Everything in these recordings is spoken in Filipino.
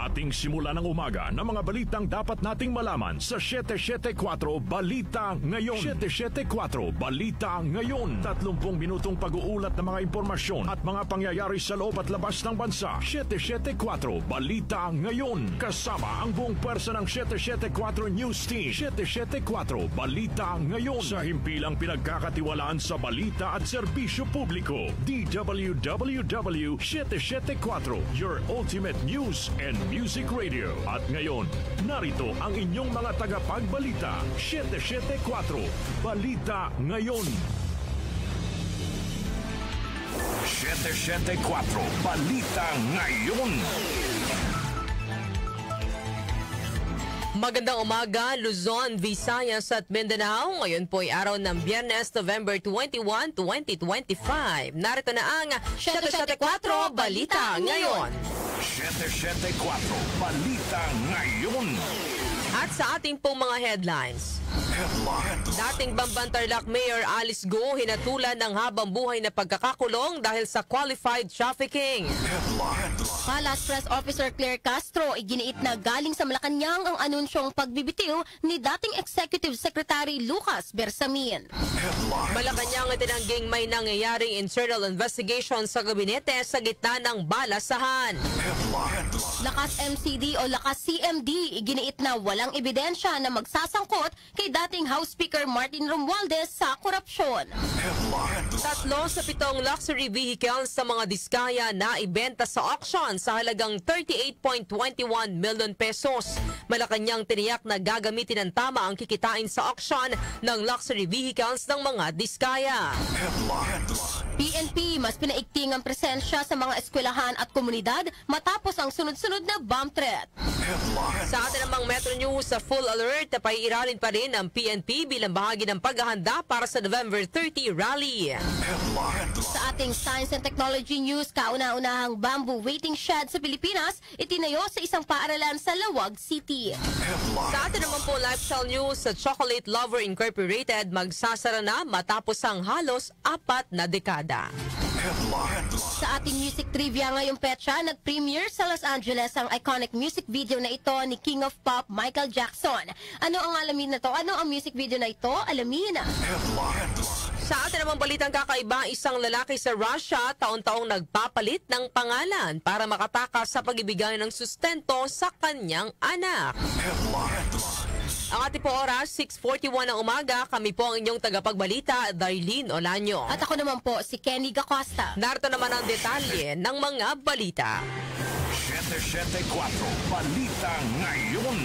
Ating simula ng umaga ng mga balitang dapat nating malaman sa 774 Balita Ngayon. 774 Balita Ngayon. 30 minutong pag-uulat ng mga impormasyon at mga pangyayari sa loob at labas ng bansa. 774 Balita Ngayon. Kasama ang buong pwersa ng 774 News Team. 774 Balita Ngayon. Sa himpilang pinagkakatiwalaan sa balita at serbisyo publiko. DWWW 774, your ultimate news and music radio. At ngayon, narito ang inyong mga tagapagbalita. 774 Balita Ngayon. 774 Balita Ngayon. Magandang umaga, Luzon, Visayas at Mindanao. Ngayon po ay araw ng Biyernes, November 21, 2025. Narito na ang 774 Balita Ngayon. 774 Balita Ngayon. At sa ating pong mga headlines. Dating Bamban Tarlac Mayor Alice Go hinatulan ng habang buhay na pagkakakulong dahil sa qualified trafficking. Palace Press Officer Claire Castro iginiit na galing sa Malacanang ang anunsyong pagbibitiw ni dating Executive Secretary Lucas Bersamin. Malacanang itinangging may nangyayaring internal investigation sa gabinete sa gitna ng balasahan. Lakas MCD o Lakas CMD iginiit na walang ebidensya na magsasangkot kay dating House Speaker Martin Romualdez sa korupsyon. 3 sa 7 luxury vehicles sa mga diskaya na ibenta sa auction sa halagang 38.21 million pesos. Malacanang tiniyak na gagamitin ng tama ang kikitain sa auction ng luxury vehicles ng mga diskaya. PNP mas pinaigting ang presensya sa mga eskwelahan at komunidad matapos ang sunod-sunod na bomb threat. Sa atin namang Metro News, sa full alert na paiiralin pa rin ang PNP bilang bahagi ng paghahanda para sa November 30 rally. Sa ating Science and Technology News, kauna-unahang bamboo waiting shed sa Pilipinas itinayo sa isang paaralan sa Lawag City. Sa atin naman po Lifestyle News, sa Chocolate Lover Incorporated magsasara na matapos ang halos 4 na dekada. Sa ating music trivia ngayong petsa, nag-premiere sa Los Angeles ang iconic music video na ito ni King of Pop Michael Jackson. Ano ang alamin na to? Ano ang music video na ito? Alamin na. Sa atin namang balitang kakaiba, isang lalaki sa Russia taon-taong nagpapalit ng pangalan para makatakas sa pagbibigay ng sustento sa kanyang anak. Ang ating po oras, 6:41 ng umaga. Kami po ang inyong tagapagbalita, Darlene Olanyo. At ako naman po, si Kenny Gacosta. Narito naman ang detalye ng mga balita. 774 Balita Ngayon.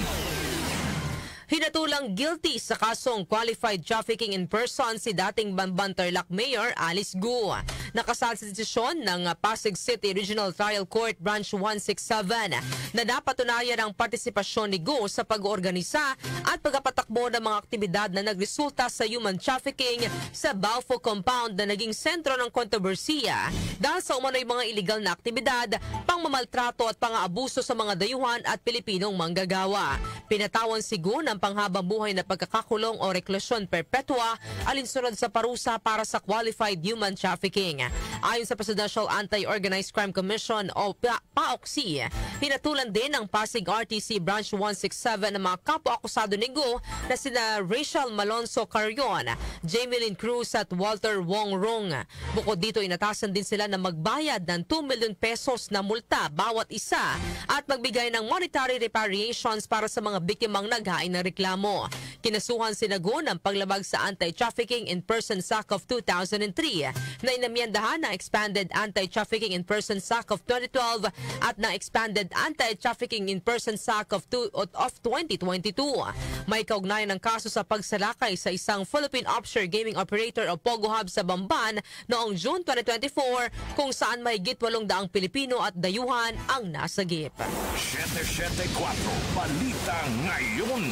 Hinatulang guilty sa kasong qualified trafficking in person si dating Bamban Tarlac Mayor Alice Go. Nakasal sa desisyon ng Pasig City Regional Trial Court Branch 167 na napatunayan ang partisipasyon ni Go sa pag-oorganisa at pagpapatakbo ng mga aktibidad na nagresulta sa human trafficking sa Balfo Compound na naging sentro ng kontrobersiya dahil sa umano'y mga iligal na aktibidad, pangmamaltrato at pang-aabuso sa mga dayuhan at Pilipinong manggagawa. Pinatawan si Go ng panghabang buhay na pagkakakulong o reklusyon perpetua alinsunod sa parusa para sa qualified human trafficking. Ayon sa Presidential Anti-Organized Crime Commission o PAOCC, hinatulan din ng Pasig RTC Branch 167 ng mga kapwa-akusado ni Go na sina Rachel Malonzo Carrion, Jamie Lynn Cruz at Walter Wong Rong. Bukod dito, inatasan din sila na magbayad ng 2 million pesos na multa bawat isa at magbigay ng monetary reparations para sa mga biktimang naghain ng reklamo. Kinasuhan si Go ng paglabag sa Anti-Trafficking in Persons Act of 2003 na inamyendahan ng Expanded Anti-Trafficking in Persons Act of 2012 at ng Expanded Anti-Trafficking in Persons Act of 2022. May kaugnayan ng kaso sa pagsalakay sa isang Philippine offshore gaming operator o Pogo Hub sa Bamban noong June 2024 kung saan mahigit 800 Pilipino at dayuhan ang nasagip. 774 Balita Ngayon.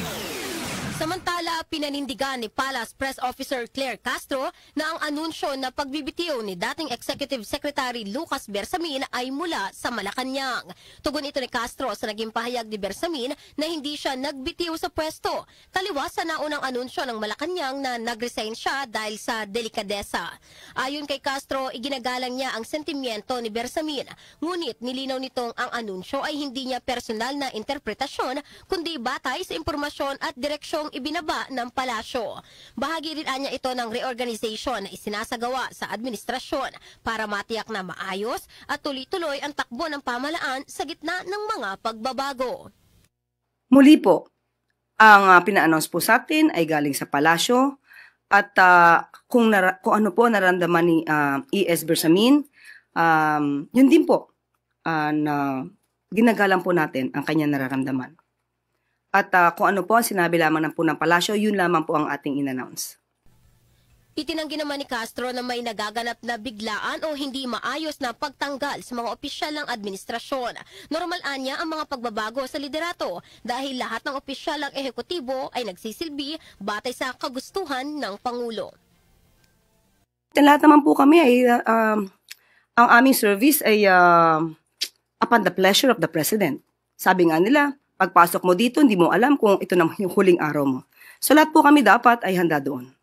Samantala, pinanindigan ni Palace Press Officer Claire Castro na ang anunsyo na pagbibitiw ni dating Executive Secretary Lucas Bersamin ay mula sa Malacanang. Tugon ito ni Castro sa naging pahayag ni Bersamin na hindi siya nagbitiw sa pwesto. Taliwas sa naunang anunsyo ng Malacanang na nag-resign siya dahil sa delikadesa. Ayon kay Castro, iginagalang niya ang sentimiento ni Bersamin. Ngunit nilinaw nitong ang anunsyo ay hindi niya personal na interpretasyon kundi batay sa impormasyon at direksyong ibinaba ng palasyo. Bahagi rin niya ito ng reorganization na isinasagawa sa administrasyon para matiyak na maayos at tuloy-tuloy ang takbo ng pamahalaan sa gitna ng mga pagbabago. Muli po, ang pina-announce po sa atin ay galing sa palasyo at kung ano po nararamdaman ni E.S. Bersamin, yun din po na ginagalang po natin ang kanyang nararamdaman. At kung ano po ang sinabi lamang ng po ng palasyo, yun lamang po ang ating in-announce. Itinanggi naman ni Castro na may nagaganap na biglaan o hindi maayos na pagtanggal sa mga opisyal ng administrasyon. Normal anya ang mga pagbabago sa liderato dahil lahat ng opisyal ng ehekutibo ay nagsisilbi batay sa kagustuhan ng Pangulo. Lahat naman po kami ay ang aming service ay upon the pleasure of the President. Sabi nga nila, pagpasok mo dito, hindi mo alam kung ito naman yung huling araw mo. So lahat po kami dapat ay handa doon.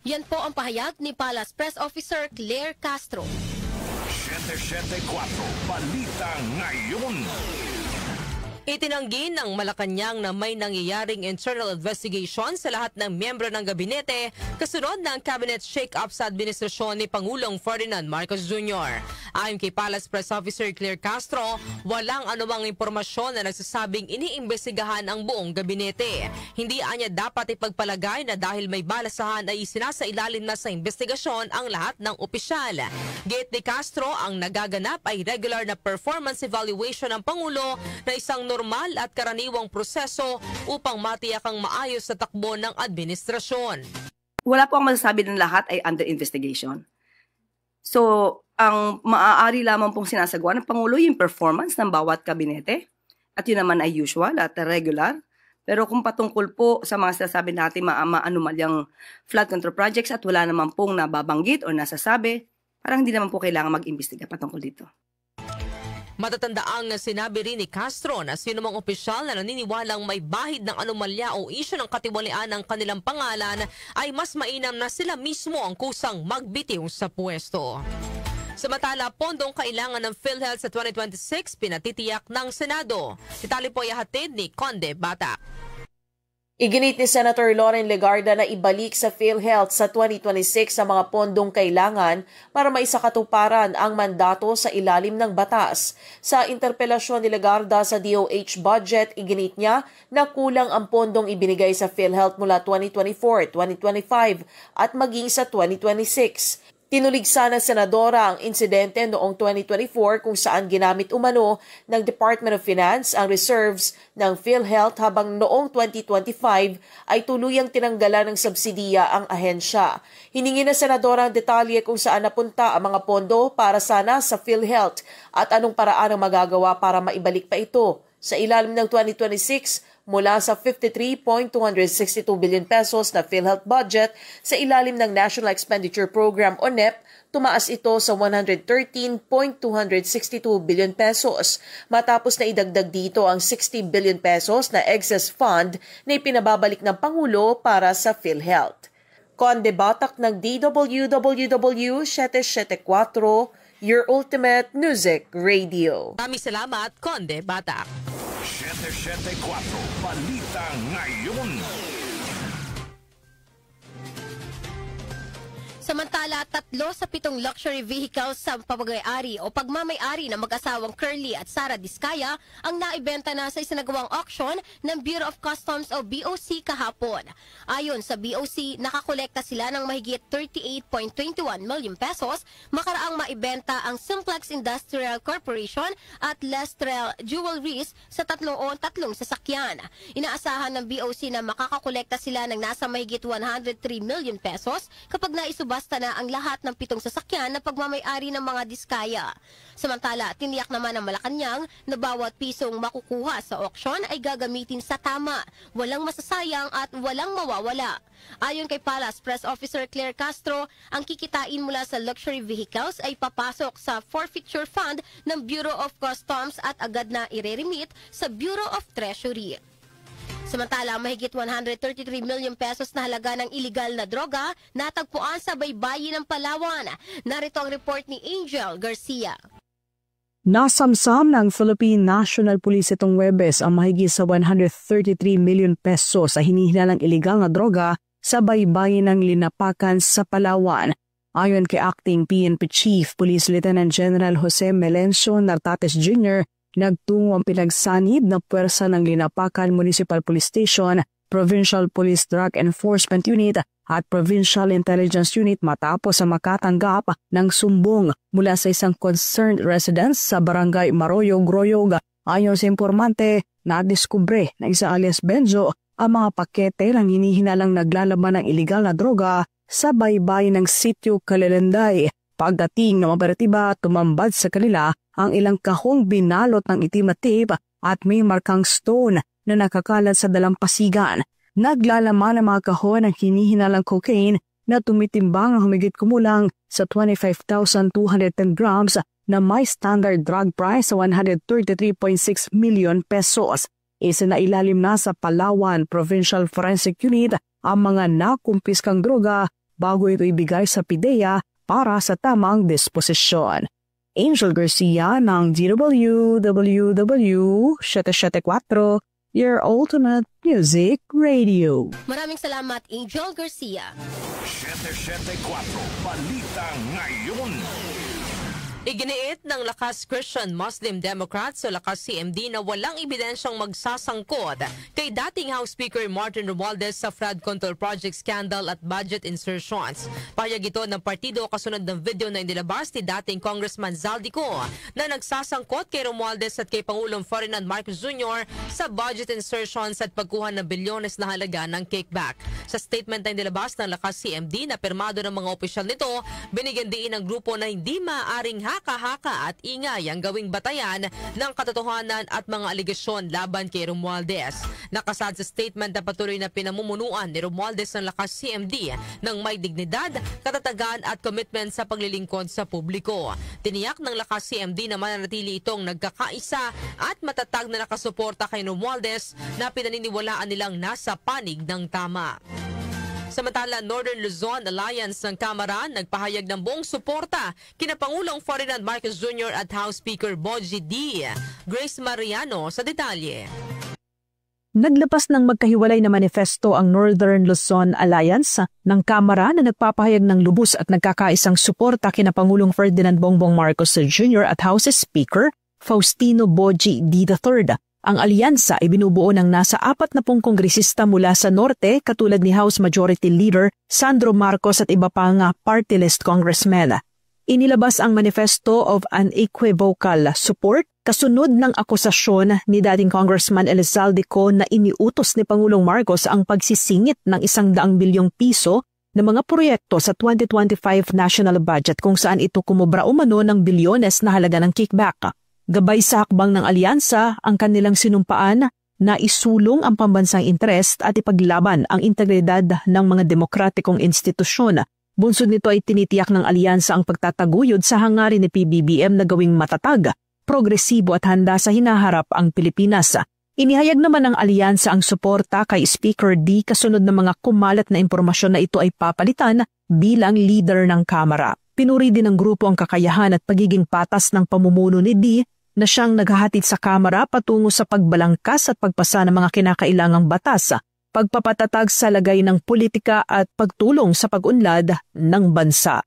Yan po ang pahayag ni Palace Press Officer Claire Castro. 774 Balita Ngayon. Itinanggi ng Malacanang na may nangyayaring internal investigation sa lahat ng miyembro ng gabinete kasunod ng cabinet shake-up sa administrasyon ni Pangulong Ferdinand Marcos Jr. Ayon kay Palace Press Officer Claire Castro, walang anumang impormasyon na nagsasabing iniimbestigahan ang buong gabinete. Hindi anya dapat ipagpalagay na dahil may balasahan ay isinasailalim na sa investigasyon ang lahat ng opisyal. Gate ni Castro, ang nagaganap ay regular na performance evaluation ng Pangulo na isang normal at karaniwang proseso upang matiyak ang maayos sa takbo ng administrasyon. Wala po ang masasabi ng lahat ay under investigation. So, ang maaari lamang pong sinasagawa ng Pangulo yung performance ng bawat kabinete at yun naman ay usual at regular. Pero kung patungkol po sa mga sinasabi natin maanumalyang flood control projects at wala naman pong nababanggit o nasasabi, parang hindi naman po kailangan mag-imbestiga patungkol dito. Matatandaang sinabi rin ni Castro na sinumang opisyal na naniniwalang may bahid ng anomalya o isyu ng katiwalian ng kanilang pangalan ay mas mainam na sila mismo ang kusang magbitiw sa pwesto. Samantala, pondong kailangan ng PhilHealth sa 2026 pinatitiyak ng Senado. Detalye po ihahatid ni Conde Bata. Iginit ni Senator Loren Legarda na ibalik sa PhilHealth sa 2026 ang mga pondong kailangan para maisakatuparan ang mandato sa ilalim ng batas. Sa interpelasyon ni Legarda sa DOH budget, iginit niya na kulang ang pondong ibinigay sa PhilHealth mula 2024, 2025 at maging sa 2026. Tinuligsa ng senadora ang insidente noong 2024 kung saan ginamit umano ng Department of Finance ang reserves ng PhilHealth habang noong 2025 ay tuluyang tinanggalan ng subsidiya ang ahensya. Hiningi ng senadora ang detalye kung saan napunta ang mga pondo para sana sa PhilHealth at anong paraan ang magagawa para maibalik pa ito. Sa ilalim ng 2026, mula sa 53.262 billion pesos na PhilHealth budget sa ilalim ng National Expenditure Program o NEP, tumaas ito sa 113.262 billion pesos matapos na idagdag dito ang 60 billion pesos na excess fund na ipinababalik ng Pangulo para sa PhilHealth. Conde Batak ng DWWW 774, your ultimate music radio. Maraming salamat, Conde Bata. 774 Balita Ngayon. Samantala, 3 sa 7 luxury vehicles sa pagmamay-ari o pagmamay-ari ng mag-asawang Curly at Sara Diskaya ang naibenta na sa isinagawang auction ng Bureau of Customs o BOC kahapon. Ayon sa BOC, nakakolekta sila ng mahigit 38.21 million pesos makaraang maibenta ang Simplex Industrial Corporation at Lestrel Jewelries sa tatlong sasakyan. Inaasahan ng BOC na makakakolekta sila ng nasa mahigit 103 million pesos kapag naisubasta subasta na ang lahat ng 7 sasakyan na pagmamay-ari ng mga diskaya. Samantala, tiniyak naman ng Malacanang na bawat pisong makukuha sa auction ay gagamitin sa tama, walang masasayang at walang mawawala. Ayon kay Palace Press Officer Claire Castro, ang kikitain mula sa luxury vehicles ay papasok sa forfeiture fund ng Bureau of Customs at agad na ireremit sa Bureau of Treasury. Samantala, mahigit 133 million pesos na halaga ng iligal na droga natagpuan sa baybayin ng Palawan. Narito ang report ni Angel Garcia. Nasamsam ng Philippine National Police itong Huwebes ang mahigit sa 133 million pesos sa hinihinalang iligal na droga sa baybayin ng Linapakan sa Palawan. Ayon kay Acting PNP Chief Police Lieutenant General Jose Melencio Nartates Jr., nagtungo ang pinagsanib na puwersa ng Linapakan Municipal Police Station, Provincial Police Drug Enforcement Unit at Provincial Intelligence Unit matapos ang makatanggap ng sumbong mula sa isang concerned resident sa Barangay Maroyo, Groyog. Ayon sa informante, nadiskubre na isa alias Benzo ang mga pakete ng hinihinalang naglalaman ng iligal na droga sa baybay ng Sitio Calilenday. Pagdating ng operatiba, tumambad sa kanila ang ilang kahong binalot ng itim na tape at may markang stone na nakakalat sa dalampasigan. Naglalaman ang mga kahon ng hinihinalang cocaine na tumitimbang ang humigit kumulang sa 25,210 grams na may standard drug price sa 133.6 million pesos. Isinailalim na sa Palawan Provincial Forensic Unit ang mga nakumpiskang droga bago ito ibigay sa PIDEA para sa tamang disposisyon. Angel Garcia ng DWWW 774, your ultimate music radio. Maraming salamat, Angel Garcia. 774 Balita Ngayon. Iginiit ng Lakas Christian Muslim Democrats o Lakas CMD na walang ebidensyang magsasangkot kay dating House Speaker Martin Romualdez sa flood control project scandal at budget insertions. Payag ito ng partido kasunod ng video na inilabas ni dating Congressman Zaldico na nagsasangkot kay Romualdez at kay Pangulong Ferdinand Marcos Jr. sa budget insertions at pagkuha ng bilyones na halaga ng kickback. Sa statement na inilabas ng Lakas CMD na pirmado ng mga opisyal nito, binigyan diin ng grupo na hindi maaaring haka-haka at ingay ang gawing batayan ng katotohanan at mga aligasyon laban kay Romualdez. Nakasad sa statement na patuloy na pinamumunuan ni Romualdez ng Lakas CMD ng may dignidad, katatagan at commitment sa paglilingkod sa publiko. Tiniyak ng Lakas CMD na mananatili itong nagkakaisa at matatag na nakasuporta kay Romualdez na pinaniniwalaan nilang nasa panig ng tama. Samantala, Northern Luzon Alliance ng Kamara nagpahayag ng buong suporta kina Pangulong Ferdinand Marcos Jr. at House Speaker Bogie D. Grace Mariano sa detalye. Naglabas ng magkahiwalay na manifesto ang Northern Luzon Alliance ng Kamara na nagpapahayag ng lubos at nagkakaisang suporta kina Pangulong Ferdinand Bongbong Marcos Jr. at House Speaker Faustino Bogie D. III. Ang alyansa ay binubuo ng nasa 40 kongresista mula sa norte katulad ni House Majority Leader Sandro Marcos at iba pang party list congressmen. Inilabas ang manifesto of unequivocal support kasunod ng akusasyon ni dating Congressman Elizalde na iniutos ni Pangulong Marcos ang pagsisingit ng 100 bilyong piso na mga proyekto sa 2025 national budget kung saan ito kumubra umano ng bilyones na halaga ng kickback. Gabay sa hakbang ng alyansa ang kanilang sinumpaan na isulong ang pambansang interest at ipaglaban ang integridad ng mga demokratikong institusyon. Bunsod nito ay tinitiyak ng alyansa ang pagtataguyod sa hangarin ni PBBM na gawing matatag, progresibo at handa sa hinaharap ang Pilipinas. Inihayag naman ng alyansa ang suporta kay Speaker D kasunod ng mga kumalat na impormasyon na ito ay papalitan bilang leader ng Kamara. Pinuri din ng grupo ang kakayahan at pagiging patas ng pamumuno ni D na siyang naghahatid sa Kamara patungo sa pagbalangkas at pagpasa ng mga kinakailangang batas, pagpapatatag sa lagay ng politika at pagtulong sa pag-unlad ng bansa.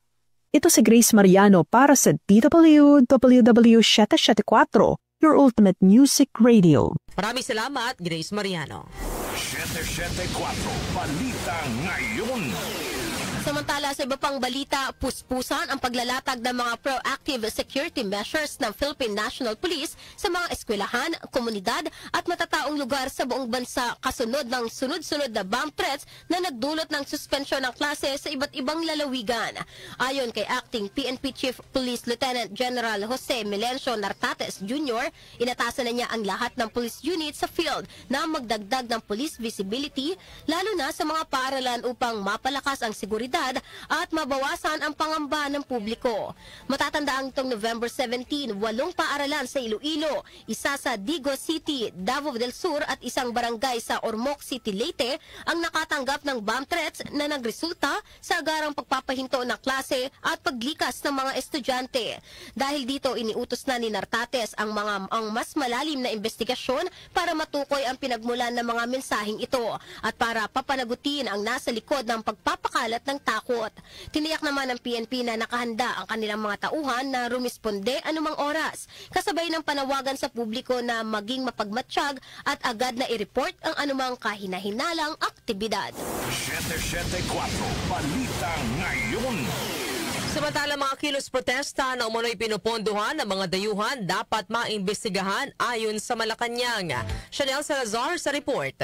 Ito si Grace Mariano para sa DWWW 774, your ultimate music radio. Maraming salamat, Grace Mariano. 774 Balita Ngayon. Samantala sa iba pang balita, puspusan ang paglalatag ng mga proactive security measures ng Philippine National Police sa mga eskwelahan, komunidad at matataong lugar sa buong bansa kasunod ng sunod-sunod na bomb threats na nagdulot ng suspensyon ng klase sa iba't ibang lalawigan. Ayon kay Acting PNP Chief Police Lieutenant General Jose Melencio Nartates Jr., inatasan na niya ang lahat ng police unit sa field na magdagdag ng police visibility lalo na sa mga paaralan upang mapalakas ang seguridad at mabawasan ang pangamba ng publiko. Matatandaan itong November 17, 8 paaralan sa Iloilo, isa sa Digo City, Davao del Sur at isang barangay sa Ormoc City, Leyte ang nakatanggap ng bomb threats na nagresulta sa agarang pagpapahinto ng klase at paglikas ng mga estudyante. Dahil dito iniutos na ni Nartates ang mas malalim na investigasyon para matukoy ang pinagmulan ng mga mensaheng ito at para papanagutin ang nasa likod ng pagpapakalat ng takot. Tiniyak naman ng PNP na nakahanda ang kanilang mga tauhan na rumisponde anumang oras, kasabay ng panawagan sa publiko na maging mapagmatsyag at agad na i-report ang anumang kahina-hinalang aktibidad. 774 Balita Ngayon. Samantala mga kilos protesta na umano'y pinupondohan ng mga dayuhan dapat maimbestigahan ayon sa Malacanang. Chanel Salazar sa report.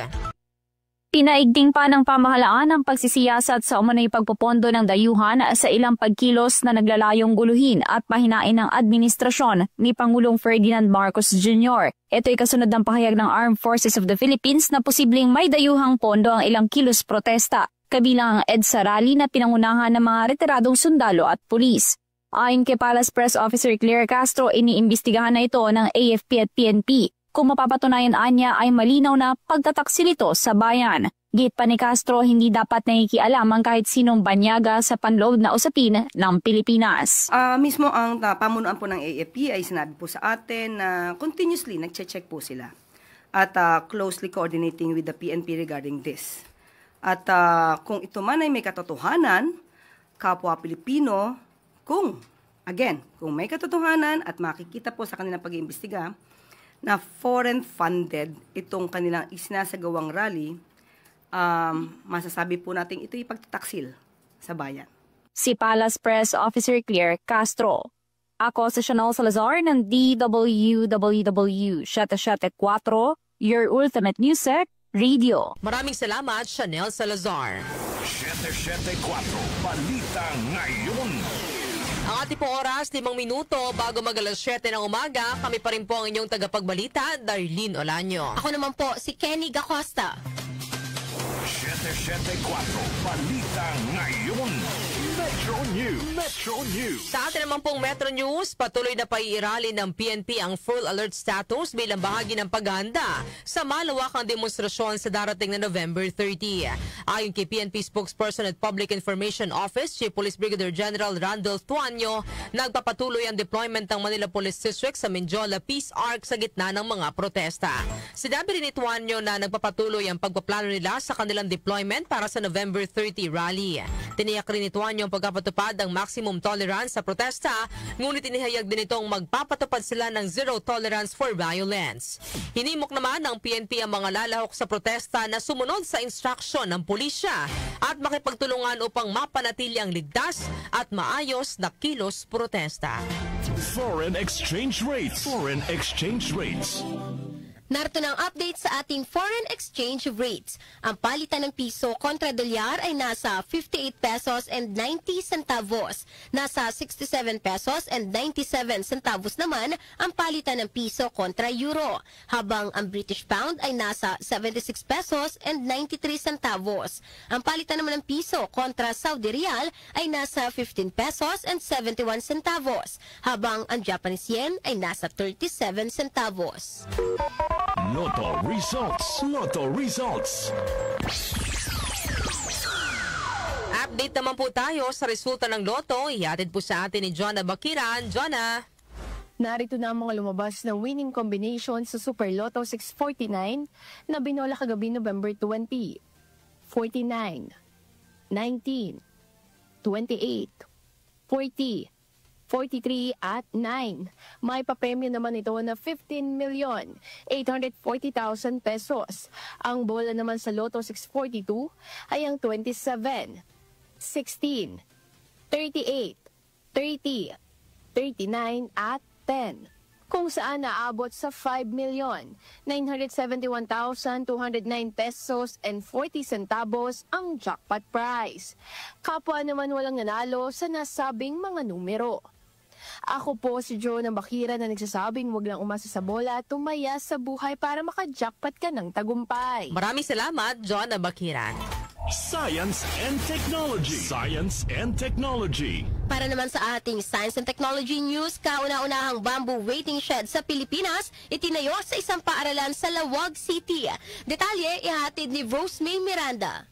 Pinaigting pa ng pamahalaan ang pagsisiyasat sa umano'y pagpopondo ng dayuhan sa ilang pagkilos na naglalayong guluhin at mahinain ng administrasyon ni Pangulong Ferdinand Marcos Jr. Ito'y kasunod ng pahayag ng Armed Forces of the Philippines na posibleng may dayuhang pondo ang ilang kilos protesta, kabilang ang EDSA rally na pinangunahan ng mga retiradong sundalo at pulis. Ayon kay Palace Press Officer Claire Castro, iniimbestigahan na ito ng AFP at PNP. Kung mapapatunayan anya ay malinaw na pagtataksil ito sa bayan. Git pa ni Castro, hindi dapat nakikialam ang kahit sinong banyaga sa panloob na usapin ng Pilipinas. Mismo ang pamunuan po ng AFP ay sinabi po sa atin na continuously nagche-check po sila at closely coordinating with the PNP regarding this. At kung ito man ay may katotohanan, kapwa Pilipino, kung may katotohanan at makikita po sa kanilang pag-iimbestiga na foreign-funded itong kanilang isinasagawang rally, masasabi po natin ito'y pagtataksil sa bayan. Si Palace Press Officer Claire Castro. Ako si Chanel Salazar ng DWWW 774, your ultimate music radio. Maraming salamat, Chanel Salazar. 774 Balita Ngayon. Ang ating pong oras, 5 minuto bago mag-alas 7 ng umaga. Kami pa rin po ang inyong tagapagbalita, Darlene Olanyo. Ako naman po, si Kenny Gacosta. 774 Balita Ngayon. Metro News. Sa atin naman pong Metro News, patuloy na paiirali ng PNP ang full alert status bilang bahagi ng paghahanda sa malawakang demonstrasyon sa darating na November 30. Ayon kay PNP spokesperson at Public Information Office, Chief Police Brigadier General Randolph Tuanyo, nagpapatuloy ang deployment ng Manila Police District sa Menjola Peace Arc sa gitna ng mga protesta. Sinabi rin ni Tuanyo na nagpapatuloy ang pagpaplano nila sa kanilang deployment para sa November 30 rally. Tiniyak rin ni Tuanyo ang pagpapatupad ng maximum tolerance sa protesta, ngunit inihayag din itong magpapatupad sila ng zero tolerance for violence. Hinimok naman ng PNP ang mga lalahok sa protesta na sumunod sa instruksyon ng pulisya at makipagtulungan upang mapanatili ang ligtas at maayos na kilos protesta. Foreign exchange rates. Narito ng update sa ating foreign exchange rates. Ang palitan ng piso kontra dolyar ay nasa 58 pesos and 90 centavos. Nasa 67 pesos and 97 centavos naman ang palitan ng piso kontra euro. Habang ang British pound ay nasa 76 pesos and 93 centavos. Ang palitan naman ng piso kontra Saudi Riyal ay nasa 15 pesos and 71 centavos. Habang ang Japanese yen ay nasa 37 centavos. Lotto results. Update naman po tayo sa resulta ng Lotto. Ihatid po sa atin ni Jonah Bakiran. Jonah. Narito na ang mga lumabas na winning combination sa Super Lotto 649 na binola kagabi November 20, 49, 19, 28, 40, 43 at 9. May papremyo naman ito na 15,840,000 pesos. Ang bola naman sa Lotto 642 ay ang 27, 16, 38, 30, 39 at 10. Kung saan naabot sa 5,971,209 pesos and 40 centavos ang jackpot prize. Kapwa naman walang nanalo sa nasabing mga numero. Ako po si Joe ng Bakira na nagsasabing wag lang umasa sa bola at tumaya sa buhay para maka-jackpot ka ng tagumpay. Maraming salamat, John ng Bakiran. Science and Technology. Science and Technology. Para naman sa ating Science and Technology News, kauna-unahang bamboo waiting shed sa Pilipinas itinayo sa isang paaralan sa Lawag City. Detalye ihatid ni Rosemay Miranda.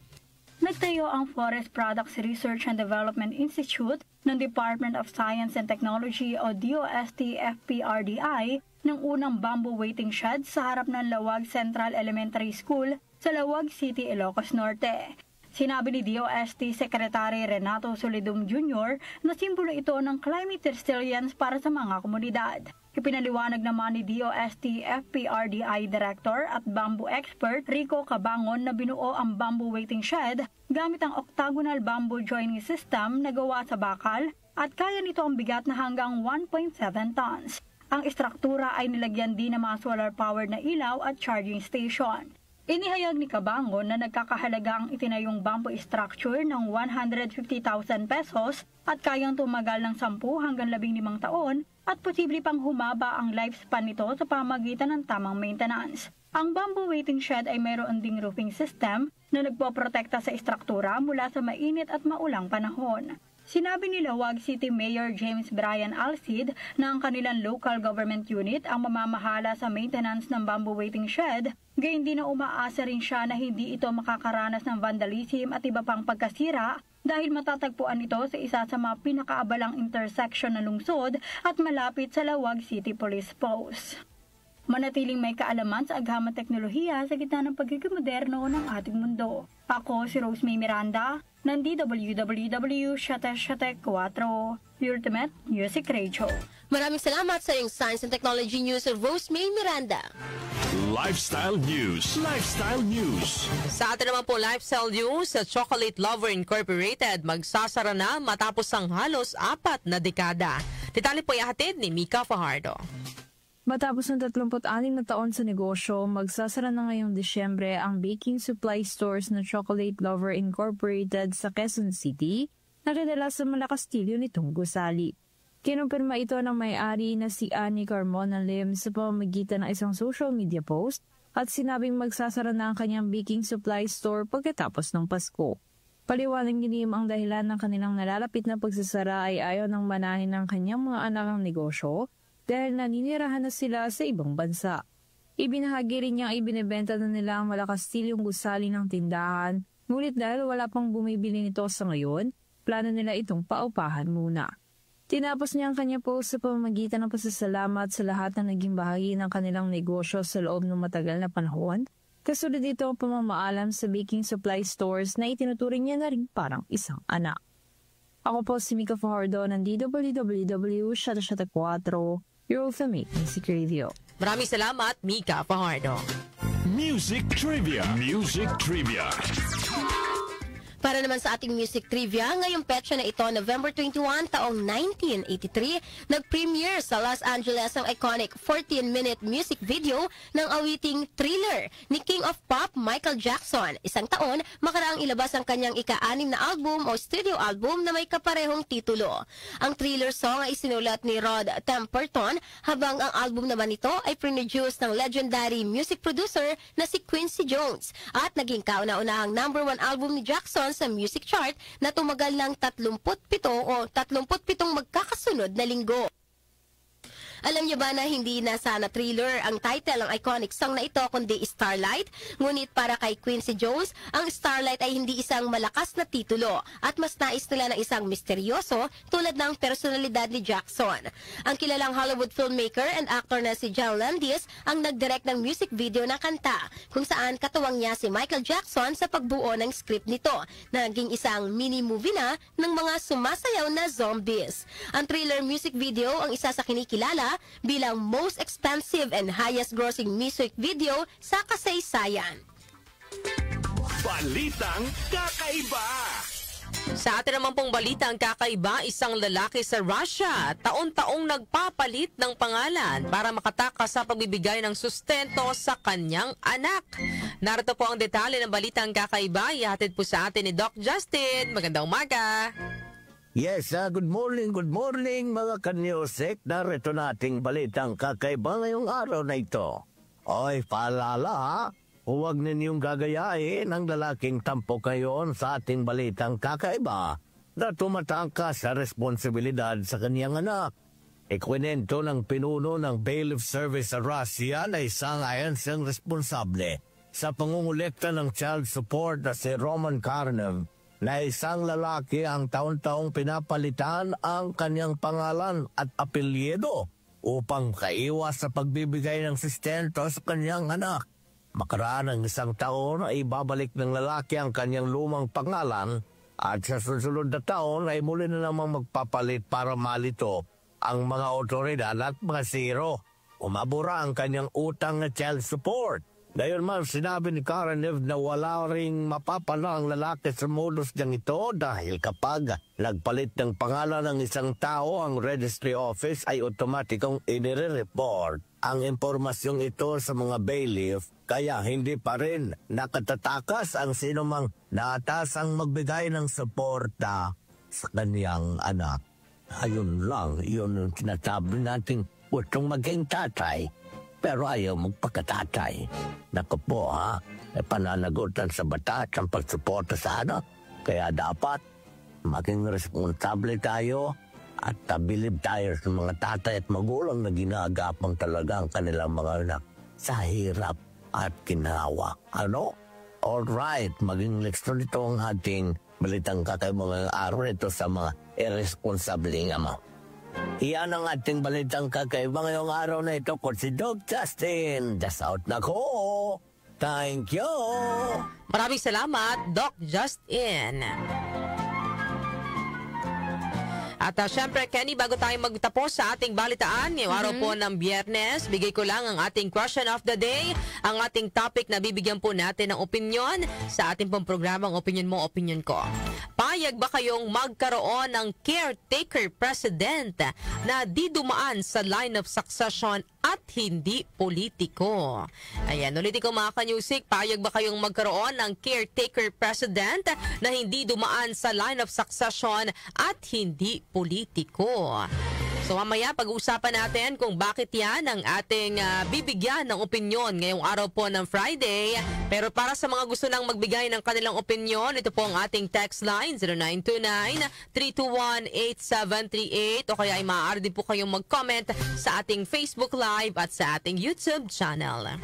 Nagtayo ang Forest Products Research and Development Institute ng Department of Science and Technology o DOST-FPRDI ng unang bamboo waiting shed sa harap ng Lawag Central Elementary School sa Lawag City, Ilocos Norte. Sinabi ni DOST Secretary Renato Solidum Jr. na simbolo ito ng climate resilience para sa mga komunidad. Ipinaliwanag naman ni DOST FPRDI Director at bamboo expert Rico Cabangon na binuo ang bamboo waiting shed gamit ang octagonal bamboo joining system na gawa sa bakal at kaya nito ang bigat na hanggang 1.7 tons. Ang istruktura ay nilagyan din ng mga solar-powered na ilaw at charging station. Inihayag ni Cabangon na nagkakahalaga ang itinayong bamboo structure ng 150,000 pesos at kayang tumagal ng 10 hanggang 15 taon at posible pang humaba ang lifespan nito sa pamagitan ng tamang maintenance. Ang bamboo waiting shed ay mayroon ding roofing system na nagpoprotekta sa istruktura mula sa mainit at maulang panahon. Sinabi ni Lawag City Mayor James Brian Alcid na ang kanilang local government unit ang mamamahala sa maintenance ng bamboo waiting shed, gayon din na umaasa rin siya na hindi ito makakaranas ng vandalism at iba pang pagkasira dahil matatagpuan ito sa isa sa mga pinakaabalang intersection ng lungsod at malapit sa Lawag City Police Post. Manatiling may kaalaman sa aghamang teknolohiya sa gitna ng pagiging moderno ng ating mundo. Ako si Rosemay Miranda ng DWWW 774, Ultimate Music Radio. Maraming salamat sa iyong Science and Technology News, Rosemay Miranda. Lifestyle News. Lifestyle News. Sa atin naman po lifestyle news, sa Chocolate Lover Incorporated magsasara na matapos ang halos 4 na dekada. Detalye po ihatid ni Mika Fajardo. Matapos ng 36 na taon sa negosyo, magsasara na ngayong Disyembre ang baking supply stores na Chocolate Lover Incorporated sa Quezon City na kinala sa Malacastillo nitong gusali. Kinumpirma ito ng may-ari na si Annie Carmona Lim sa pamamagitan ng isang social media post at sinabing magsasara na ang kanyang baking supply store pagkatapos ng Pasko. Paliwanag ni Lim ang dahilan ng kanilang nalalapit na pagsasara ay ayaw ng manahin ng kanyang mga anak ang negosyo dahil naninirahan na sila sa ibang bansa. Ibinahagi rin niyang ibinebenta na nila ang Malacastilyong gusali ng tindahan, ngunit dahil wala pang bumibili nito sa ngayon, plano nila itong paupahan muna. Tinapos niya ang kanya post sa pamamagitan ng pasasalamat sa lahat na naging bahagi ng kanilang negosyo sa loob ng matagal na panahon, kasunod dito ang pamamaalam sa baking supply stores na itinuturing niya na rin parang isang anak. Ako po si Mika Fajardo ng DWWW 774, Your Ultimate Music Radio. Maraming salamat, Mika Fajardo. Music Trivia. Music Trivia. Para naman sa ating music trivia, ngayong petsa na ito, November 21, taong 1983, nag-premiere sa Los Angeles ang iconic 14-minute music video ng awiting Thriller ni King of Pop Michael Jackson. Isang taon, makaraang ilabas ang kanyang ika-6 na album o studio album na may kaparehong titulo. Ang Thriller song ay sinulat ni Rod Temperton, habang ang album naman ito ay produce ng legendary music producer na si Quincy Jones at naging kauna-unahang number 1 album ni Jackson sa music chart na tumagal ng 37 magkakasunod na linggo. Alam niyo ba na hindi na sana Thriller ang title ng iconic song na ito kundi Starlight? Ngunit para kay Quincy Jones, ang Starlight ay hindi isang malakas na titulo at mas nais nila ng isang misteryoso tulad ng personalidad ni Jackson. Ang kilalang Hollywood filmmaker and actor na si John Landis ang nag-direct ng music video ng kanta kung saan katuwang niya si Michael Jackson sa pagbuo ng script nito na naging isang mini-movie na ng mga sumasayaw na zombies. Ang Thriller music video ang isa sa kinikilala bilang most expensive and highest grossing music video sa kasaysayan. Balitang kakaiba. Sa atin naman pong balita ang kakaiba, isang lalaki sa Russia, taon-taong nagpapalit ng pangalan para makatakas sa pagbibigay ng sustento sa kanyang anak. Narito po ang detalye ng balita ang kakaiba, ihatid po sa atin ni Doc Justin. Magandang umaga. Yes, good morning mga kanyosek. Narito nating balitang kakaiba ngayong araw na ito. Oy, paalala ha, huwag ninyong gagayain ang lalaking tampok ngayon sa ating balitang kakaiba na tumatangka sa responsibilidad sa kanyang anak. Ikwinento ng pinuno ng Bailiff Service sa Russia na isang ayon siyang responsable sa pangungulekta ng child support na si Roman Karnev, na isang lalaki ang taon-taong pinapalitan ang kanyang pangalan at apelyido upang kaiwas sa pagbibigay ng sustento sa kanyang anak. Makaraan ng isang taon ay ibabalik ng lalaki ang kanyang lumang pangalan at sa susunod na taon ay muli na namang magpapalit para malito ang mga otoridad at mga zero. Umabura ang kanyang utang na child support. Gayon man, sinabi ni Karnev na wala ring mapapala ang lalaki sa modus niyang ito dahil kapag nagpalit ng pangalan ng isang tao, ang registry office ay otomatikong inire-report ang impormasyong ito sa mga bailiff, kaya hindi pa rin nakatatakas ang sinumang naatasang magbigay ng suporta sa kaniyang anak. Ayun lang, yun ang sinasabi natin, gustong maging tatay. Pero ayaw magpakatatay. Naku po ha, pananagutan sa batas ang pagsuporta sa anak. Kaya dapat maging responsable tayo at tabilib tayo sa mga tatay at magulang na ginagapang talaga ang kanilang mga anak sa hirap at ginawa. Ano? Alright, maging leksyon ito ang ating balitang kakaibang araw ito sa mga irresponsableng ama. Iyan ang ating balitang kakaiba ngayong araw na ito ko si Doc Justin. Just out na ko. Thank you. Maraming salamat, Doc Justin. At syempre, Kenny, bago tayo magtapos sa ating balitaan, ngayong araw po ng Biyernes, bigay ko lang ang ating question of the day, ang ating topic na bibigyan po natin ng opinion sa ating pong programang Opinion Mo, Opinion Ko. Payag ba kayong magkaroon ng caretaker president na di dumaan sa line of succession at hindi politiko? Ayan, ulitin ko mga kanyusik, payag ba kayong magkaroon ng caretaker president na hindi dumaan sa line of succession at hindi politiko? So mamaya pag-uusapan natin kung bakit yan ang ating bibigyan ng opinion ngayong araw po ng Friday. Pero para sa mga gusto nang magbigay ng kanilang opinion, ito po ang ating text line 0929-321-8738 o kaya ay maaari din po kayong mag-comment sa ating Facebook Live at sa ating YouTube channel.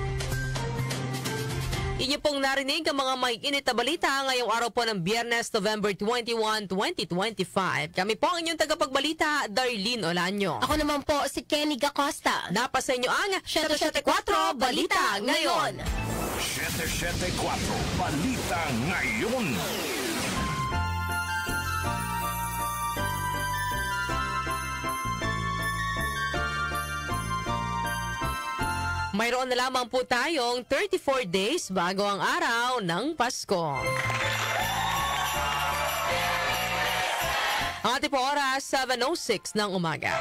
Inyo pong narinig ang mga may init na balita ngayong araw po ng Biyernes, November 21, 2025. Kami po ang inyong tagapagbalita, Darlene Olanyo. Ako naman po si Kenny Gacosta. Napasa inyo ang 774 Balita Ngayon. 774 Balita Ngayon. Mayroon na lamang po tayong 34 days bago ang araw ng Pasko. Ang ating po oras, 7:06 ng umaga.